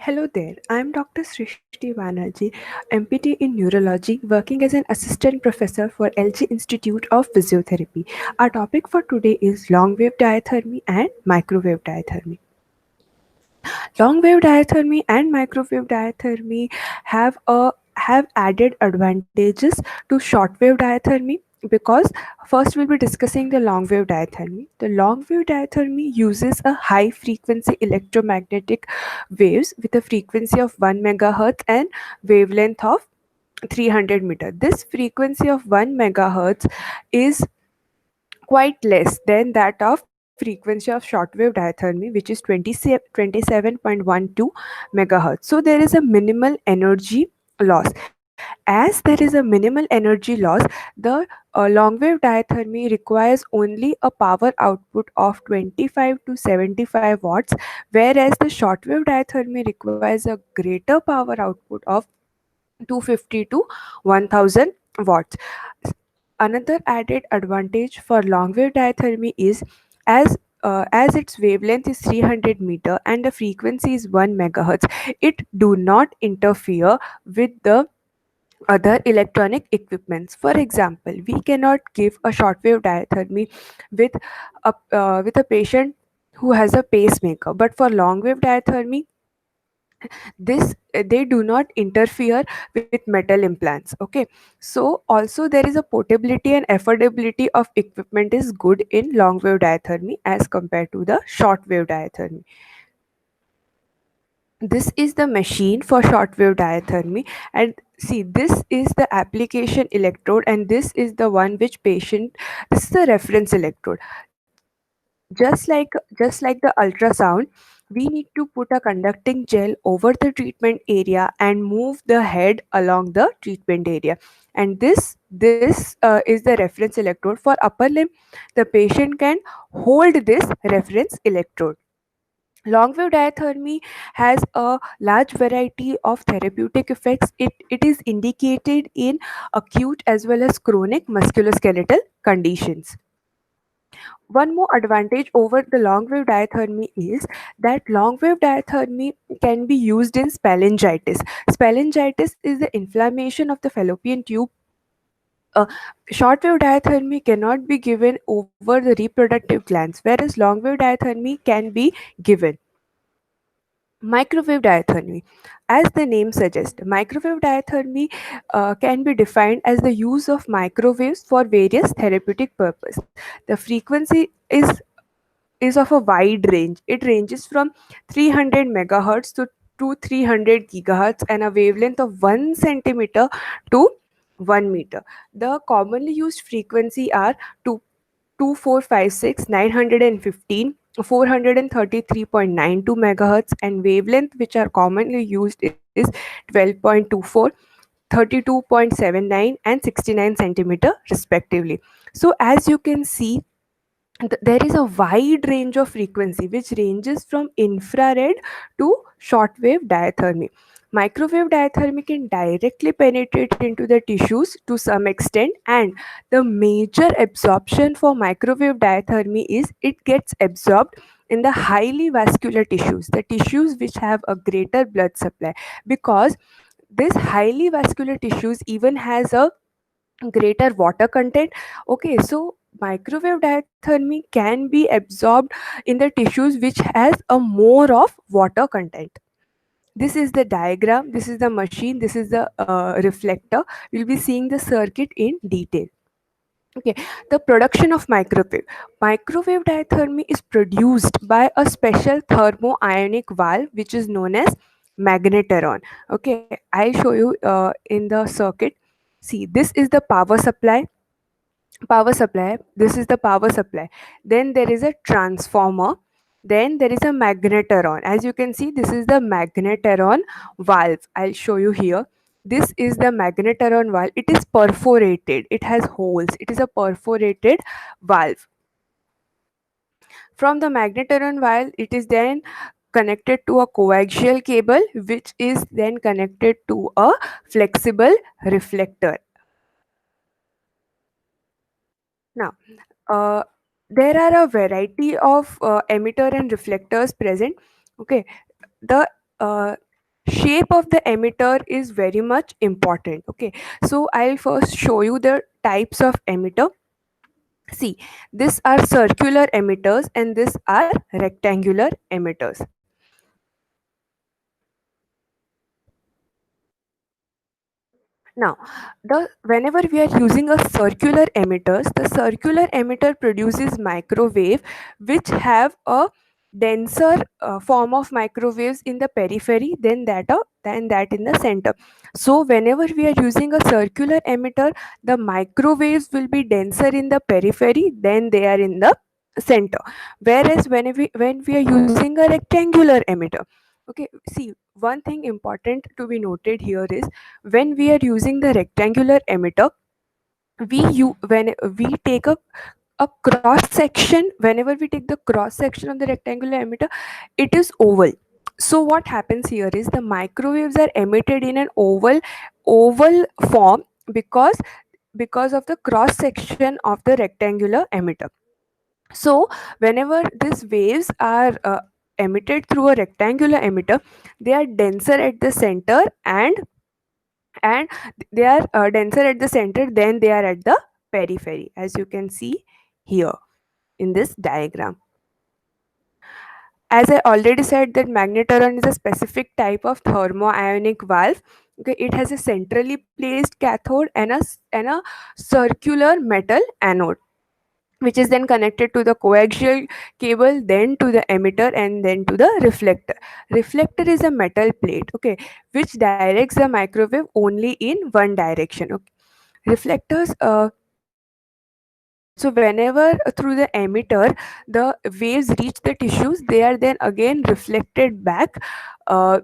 Hello there, I am Dr. Srishti Banerjee, MPT in Neurology, working as an assistant professor for LG Institute of Physiotherapy. Our topic for today is long wave diathermy and microwave diathermy. Long wave diathermy and microwave diathermy have added advantages to shortwave diathermy because first we'll be discussing the long wave diathermy. The long wave diathermy uses a high frequency electromagnetic waves with a frequency of 1 megahertz and wavelength of 300 meter. This frequency of 1 megahertz is quite less than that of frequency of shortwave diathermy, which is 27.12 megahertz. So there is a minimal energy loss. As there is a minimal energy loss, the long wave diathermy requires only a power output of 25 to 75 watts, whereas the shortwave diathermy requires a greater power output of 250 to 1000 watts. Another added advantage for long wave diathermy is as as its wavelength is 300 meter and the frequency is 1 megahertz, it do not interfere with the other electronic equipments. For example, we cannot give a shortwave diathermy with a patient who has a pacemaker, but for long wave diathermy, this they do not interfere with metal implants. Okay, so also there is a portability and affordability of equipment is good in long wave diathermy as compared to the short wave diathermy. This is the machine for shortwave diathermy, and see, this is the application electrode and this is the one which patient, this is the reference electrode. Just like the ultrasound, we need to put a conducting gel over the treatment area and move the head along the treatment area, and this is the reference electrode. For upper limb, the patient can hold this reference electrode. Long wave diathermy has a large variety of therapeutic effects. It is indicated in acute as well as chronic musculoskeletal conditions. One more advantage over the long wave diathermy is that long wave diathermy can be used in spallangitis. Spallangitis is the inflammation of the fallopian tube. uh, Short-wave diathermy cannot be given over the reproductive glands, whereas long-wave diathermy can be given. Microwave diathermy. As the name suggests, microwave diathermy can be defined as the use of microwaves for various therapeutic purpose. The frequency is of a wide range. It ranges from 300 megahertz to 300 gigahertz and a wavelength of 1 centimeter to 1 meter. The commonly used frequency are 2 2456, 915, 433.92 megahertz, and wavelength which are commonly used is 12.24, 32.79, and 69 centimeter respectively. So as you can see, there is a wide range of frequency which ranges from infrared to shortwave diathermy. Microwave diathermy can directly penetrate into the tissues to some extent, and the major absorption for microwave diathermy is it gets absorbed in the highly vascular tissues, the tissues which have a greater blood supply, because this highly vascular tissues even has a greater water content. Okay, so microwave diathermy can be absorbed in the tissues which has a more of water content. This is the diagram, this is the machine, this is the reflector. We'll be seeing the circuit in detail. Okay, the production of microwave diathermy is produced by a special thermoionic valve which is known as magnetron. Okay, I'll show you in the circuit. See, this is the power supply, this is the power supply. Then there is a transformer, then there is a magnetron. As you can see, this is the magnetron valve. I'll show you here. This is the magnetron valve. It is perforated, it has holes, it is a perforated valve. From the magnetron valve, it is then connected to a coaxial cable which is then connected to a flexible reflector. Now, uh, there are a variety of emitter and reflectors present. Okay, the uh, shape of the emitter is very much important. Okay, so I'll first show you the types of emitter. See, these are circular emitters and these are rectangular emitters. Now, the whenever we are using a circular emitters, the circular emitter produces microwave which have a denser form of microwaves in the periphery than that in the center. So whenever we are using a circular emitter, the microwaves will be denser in the periphery than they are in the center. Whereas when we are using a rectangular emitter, okay, see, one thing important to be noted here is when we are using the rectangular emitter, when we take a cross section, whenever we take the cross section of the rectangular emitter, it is oval. So what happens here is the microwaves are emitted in an oval form because of the cross section of the rectangular emitter. So whenever these waves are emitted through a rectangular emitter, they are denser at the center, and they are denser at the center than they are at the periphery, as you can see here in this diagram. As I already said, that magnetron is a specific type of thermoionic valve. Okay, it has a centrally placed cathode and a circular metal anode, which is then connected to the coaxial cable, then to the emitter, and then to the reflector. Reflector is a metal plate, okay, which directs the microwave only in one direction. Okay. Reflectors so whenever through the emitter the waves reach the tissues, they are then again reflected back. Uh,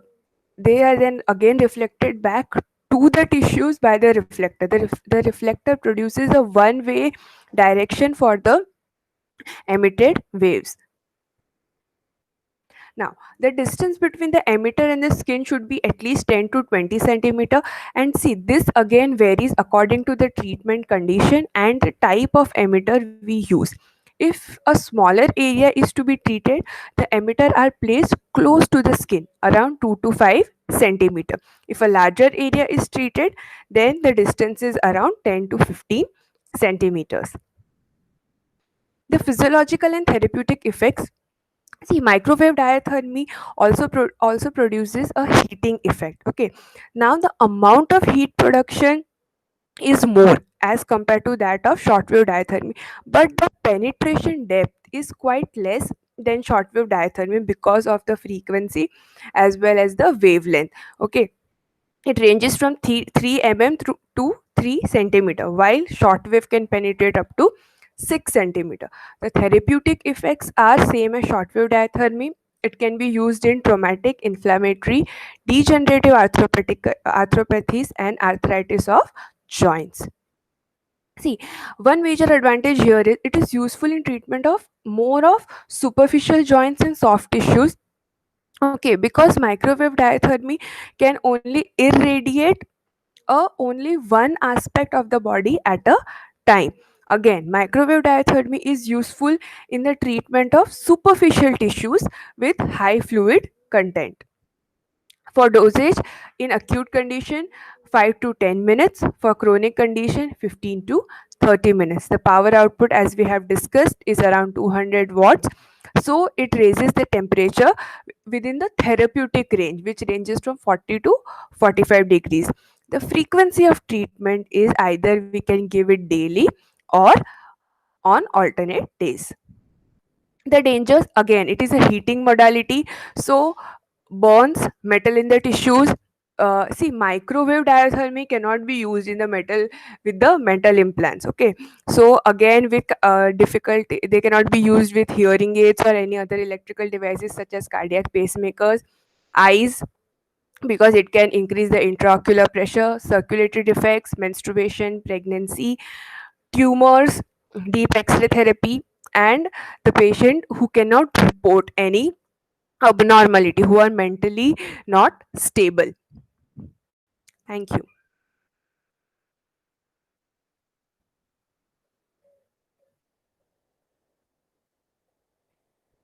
they are then again reflected back to the tissues by the reflector. The reflector produces a one-way direction for the emitted waves. Now, the distance between the emitter and the skin should be at least 10 to 20 centimeter. And see, this again varies according to the treatment condition and the type of emitter we use. If a smaller area is to be treated, the emitter are placed close to the skin, around 2 to 5 centimeter. If a larger area is treated, then the distance is around 10 to 15 centimeters. The physiological and therapeutic effects. See, microwave diathermy also produces a heating effect. Okay, now the amount of heat production is more as compared to that of shortwave diathermy, but the penetration depth is quite less than shortwave diathermy because of the frequency as well as the wavelength. Okay, it ranges from 3 mm through to 3 centimeter, while shortwave can penetrate up to 6 centimeter. The therapeutic effects are same as shortwave diathermy. It can be used in traumatic, inflammatory, degenerative arthropathies and arthritis of joints. See, one major advantage here is it is useful in treatment of more of superficial joints and soft tissues. Okay, because microwave diathermy can only irradiate only one aspect of the body at a time. Again, microwave diathermy is useful in the treatment of superficial tissues with high fluid content. For dosage, in acute condition, 5 to 10 minutes. For chronic condition, 15 to 30 minutes. The power output, as we have discussed, is around 200 watts. So it raises the temperature within the therapeutic range, which ranges from 40 to 45 degrees. The frequency of treatment is either we can give it daily or on alternate days. The dangers, again, it is a heating modality, so burns metal in the tissues. See, microwave diathermy cannot be used in the metal with the metal implants. Okay, so again, with difficulty, they cannot be used with hearing aids or any other electrical devices such as cardiac pacemakers. Eyes, because it can increase the intraocular pressure. Circulatory defects, menstruation, pregnancy, tumors, deep X-ray therapy, and the patient who cannot report any abnormality, who are mentally not stable. Thank you.